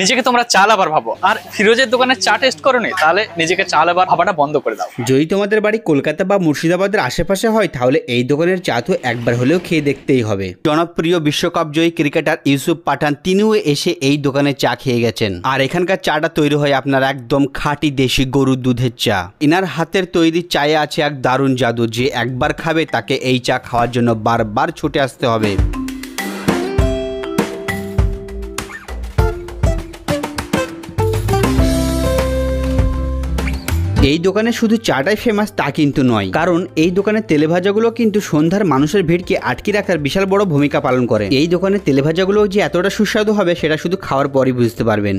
নিজেকে তোমরা চা লাভার ভাবো আর ফিরোজের দোকানে চা টেস্ট করোনি, তাহলে নিজেকে চা লাভার ভাবাটা বন্ধ করে দাও। যদি তোমাদের বাড়ি কলকাতা বা মুর্শিদাবাদের আশেপাশে হয় তাহলে এই দোকানের চা তো একবার হলেও খেয়ে দেখতেই হবে। জনপ্রিয় বিশ্বকাপ জয়ী ক্রিকেটার ইউসুফ পাঠান তিনিও এসে এই দোকানে চা খেয়ে গেছেন। আর এখানকার চাটা তৈরি হয় আপনার একদম খাঁটি দেশি গরুর দুধের চা। ইনার হাতের তৈরি চায়ে আছে এক দারুণ জাদু, যে একবার খাবে তাকে এই চা খাওয়ার জন্য বারবার ছুটে আসতে হবে। এই দোকানে শুধু চাটাই ফেমাস তা কিন্তু নয়, কারণ এই দোকানের তেলেভাজাগুলো কিন্তু সন্ধ্যার মানুষের ভিড়কে আটকে রাখার বিশাল বড় ভূমিকা পালন করে। এই দোকানের তেলেভাজাগুলো যে এতটা সুস্বাদু হবে সেটা শুধু খাওয়ার পরই বুঝতে পারবেন।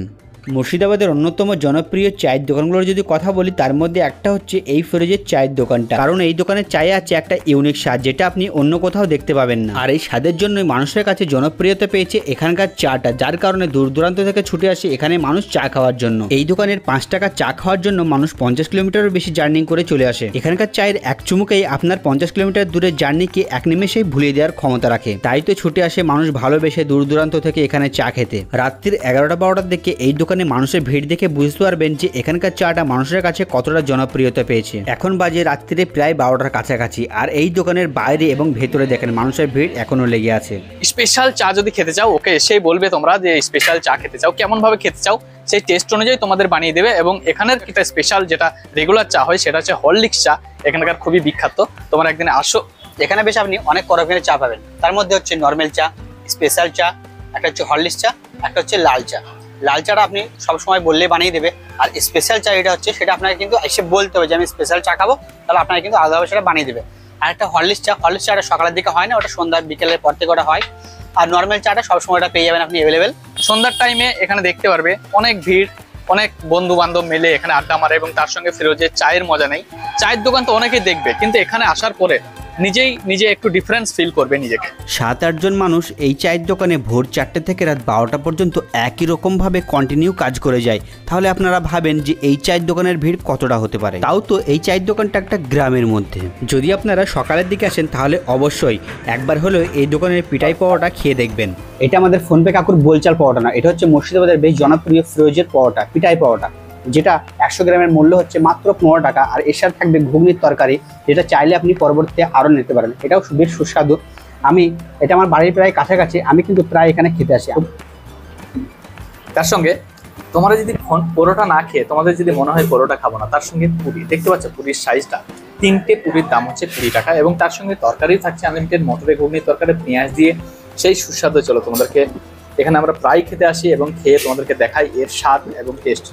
মুর্শিদাবাদের অন্যতম জনপ্রিয় চায়ের দোকানগুলোর যদি কথা বলি তার মধ্যে একটা হচ্ছে এই ফিরোজের চায়ের দোকানটা, কারণ এই দোকানের চায়ে আছে একটা ইউনিক স্বাদ যেটা আপনি অন্য কোথাও দেখতে পাবেন না। আর এই স্বাদের জন্যই মানুষের কাছে জনপ্রিয়তা পেয়েছে এখানকার চাটা, যার কারণে দূর দূরান্ত থেকে ছুটে আসে এখানে মানুষ চা খাওয়ার জন্য। এই দোকানের 5 টাকা চা খাওয়ার জন্য মানুষ 50 কিলোমিটারের বেশি জার্নি করে চলে আসে। এখানকার চায়ের এক চুমুকেই আপনার 50 কিলোমিটার দূরের জার্নিকে এক নিমেষেই ভুলিয়ে দেওয়ার ক্ষমতা রাখে। তাই তো ছুটে আসে মানুষ ভালোবেসে দূর দূরান্ত থেকে এখানে চা খেতে। রাত্রির 11টা-12টার দিকে এই দোকানে মানুষের ভিড় দেখে বুঝতে পারবেন যে এখানকার চাটা মানুষের কাছে কতটা জনপ্রিয়তা পেয়েছে। এখন বাজে রাত্রিরে প্রায় 12টার কাছাকাছি, আর এই দোকানের বাইরে এবং ভেতরে দেখেন মানুষের ভিড় এখনো লেগে আছে। স্পেশাল চা যদি খেতে চাও ওকে এসেই বলবে তোমরা যে স্পেশাল চা খেতে চাও, কেমন ভাবে খেতে চাও সেই টেস্ট অনুযায়ী তোমাদের বানিয়ে দেবে। এবং এখানের একটা স্পেশাল যেটা রেগুলার চা হয় সেটা হচ্ছে হরলিক্স চা, এখানকার খুবই বিখ্যাত। তোমরা একদিন আসো, এখানে বেশ আপনি অনেক রকমের চা পাবেন। তার মধ্যে হচ্ছে নর্মাল চা, স্পেশাল চা, একটা হচ্ছে হরলিক্স চা, একটা হচ্ছে লাল চা। লাল চাটা আপনি সবসময় বললে বানিয়ে দেবে, আর স্পেশাল চা যেটা হচ্ছে সেটা আপনাকে কিন্তু এসে বলতে হবে যে আমি স্পেশাল চা খাবো, তাহলে আপনাকে কিন্তু আলাদাভাবে সেটা বানিয়ে দেবে। আর একটা হরলিক্স চাটা সকালের দিকে হয় না, ওটা সন্ধ্যা বিকেলের পর থেকে ওটা হয়। আর নর্মাল চাটা সবসময় ওটা পেয়ে যাবেন আপনি অ্যাভেলেবেল। সন্ধ্যার টাইমে এখানে দেখতে পারবে অনেক ভিড়, অনেক বন্ধু বান্ধব মিলে এখানে আড্ডা মারে এবং তার সঙ্গে ফিরোজের চায়ের মজা নেই। চায়ের দোকান তো অনেকেই দেখবে, কিন্তু এখানে আসার পরে নিজে একটু ডিফারেন্স ফিল করবে নিজেকে। 7-8 জন মানুষ এই চায়ের দোকানে ভোর 4টে থেকে রাত 12টা পর্যন্ত একই রকম ভাবে কন্টিনিউ কাজ করে যায়। তাহলে আপনারা ভাবেন যে এই চায়ের দোকানের ভিড় কতটা হতে পারে। তাও তো এই চায়ের দোকানটা একটা গ্রামের মধ্যে। যদি আপনারা সকালের দিকে আসেন তাহলে অবশ্যই একবার হলেও এই দোকানের পিঠাই পাওয়াটা খেয়ে দেখবেন। এটা আমাদের ফোনপে কাকুর বোলচাল পাওয়াটা না, এটা হচ্ছে মুর্শিদাবাদের বেশ জনপ্রিয় ফিরোজের পাওয়াটা, পিঠাই পাওয়াটা, যেটা 100 গ্রামের মূল্য হচ্ছে মাত্র 15 টাকা। আর এর সাথে থাকবে ঘুগনির তরকারি, যেটা চাইলে আপনি পরবর্তীতে আরও নিতে পারেন। এটাও বেশ সুস্বাদু। এটা আমার বাড়ির প্রায় কাছাকাছি, আমি কিন্তু প্রায় এখানে খেতে আসি। তার সঙ্গে তোমরা যদি পরোটা না খেয়ে তোমাদের যদি মনে হয় পরোটা খাবো না, তার সঙ্গে পুরি দেখতে পাচ্ছ, পুরির সাইজটা 3টে পুরির দাম হচ্ছে 20 টাকা। এবং তার সঙ্গে তরকারি থাকছে আনলিমিটেড, মটরের ঘুগনির তরকারি পেঁয়াজ দিয়ে, সেই সুস্বাদু। চলো তোমাদেরকে এখানে আমরা প্রায় খেতে আসি এবং খেয়ে তোমাদেরকে দেখাই এর স্বাদ এবং টেস্ট।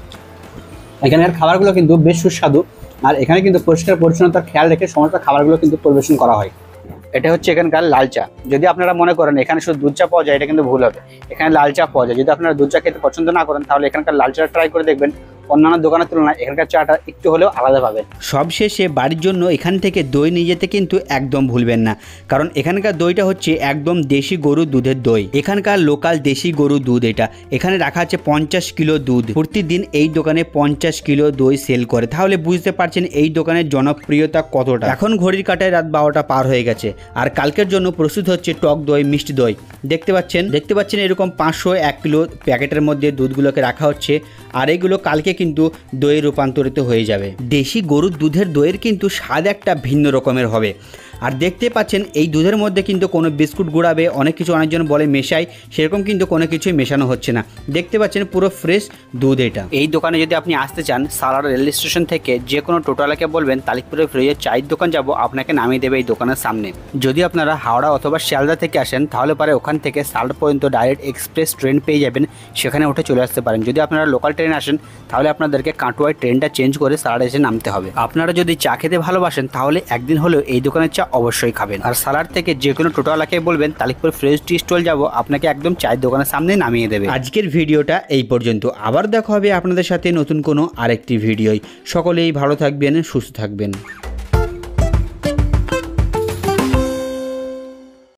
এখানের খাবারগুলো কিন্তু বেশ সুস্বাদু, আর এখানে কিন্তু পরিষ্কার পরিচ্ছন্নতার খেয়াল রেখে সমস্ত খাবারগুলো কিন্তু পরিবেশন করা হয়। এটা হচ্ছে এখানকার লাল চা। যদি আপনারা মনে করেন এখানে শুধু দুধ চা পাওয়া যায়, এটা কিন্তু ভুল হবে। এখানে লাল চা পাওয়া যায়। যদি আপনারা দুধ চা খেতে পছন্দ না করেন তাহলে এখানকার লাল চা ট্রাই করে দেখবেন। অন্যান্য দোকানের তুলনায় এখানকার চাটা একটু হলেও আলাদা পাবেন। সবশেষে বাড়ির জন্য এখান থেকে দই নিয়ে যেতে কিন্তু একদম ভুলবেন না, কারণ এখানকার দইটা হচ্ছে একদম দেশি গরুর দুধের দই। এখানকার লোকাল দেশি গরুর দুধ এটা। এখানে রাখা আছে 50 কিলো দুধ। প্রতিদিন এই দোকানে 50 কিলো দই সেল করে। তাহলে বুঝতে পারছেন এই দোকানের জনপ্রিয়তা কতটা। এখন ঘড়ির কাঁটায় রাত 12টা পার হয়ে গেছে, আর কালকের জন্য প্রস্তুত হচ্ছে টক দই, মিষ্টি দই। দেখতে পাচ্ছেন এরকম 501 কিলো প্যাকেটের মধ্যে দুধগুলোকে রাখা হচ্ছে, আর এগুলো কালকে কিন্তু দইয়ে রূপান্তরিত হয়ে যাবে। দেশি গরুর দুধের দইয়ের কিন্তু স্বাদ একটা ভিন্ন রকমের হবে। আর দেখতে পাচ্ছেন এই দুধের মধ্যে কিন্তু কোনো বিস্কুট গুঁড়াবে, অনেকজন বলে মেশাই, সেরকম কিন্তু কোনো কিছুই মেশানো হচ্ছে না। দেখতে পাচ্ছেন পুরো ফ্রেশ দুধ এটা। এই দোকানে যদি আপনি আসতে চান, সালার রেল স্টেশন থেকে যে কোনো টোটোওয়ালাকে বলবেন তালিকপুরে ফিরোজের চায়ের দোকান যাব, আপনাকে নামিয়ে দেবে এই দোকানের সামনে। যদি আপনারা হাওড়া অথবা শিয়ালদা থেকে আসেন তাহলে পরে ওখান থেকে সালার পর্যন্ত ডাইরেক্ট এক্সপ্রেস ট্রেন পেয়ে যাবেন, সেখানে উঠে চলে আসতে পারেন। যদি আপনারা লোকাল ট্রেনে আসেন তাহলে আপনাদেরকে কাটোয়ায় ট্রেনটা চেঞ্জ করে সালার এসে নামতে হবে। আপনারা যদি চা খেতে ভালোবাসেন তাহলে একদিন হলেও এই দোকানের চা অবশ্যই খাবেন। আর সালার থেকে যে কোনো টোটোওয়ালাকে বলবেন তালিকপুর ফ্রেশ টি স্টল যাব, আপনাকে একদম চায়ের দোকানের সামনে নামিয়ে দেবে। আজকের ভিডিওটা এই পর্যন্ত, আবার দেখা হবে আপনাদের সাথে নতুন কোনো আরেকটি ভিডিওয়। সকলেই ভালো থাকবেন, সুস্থ থাকবেন।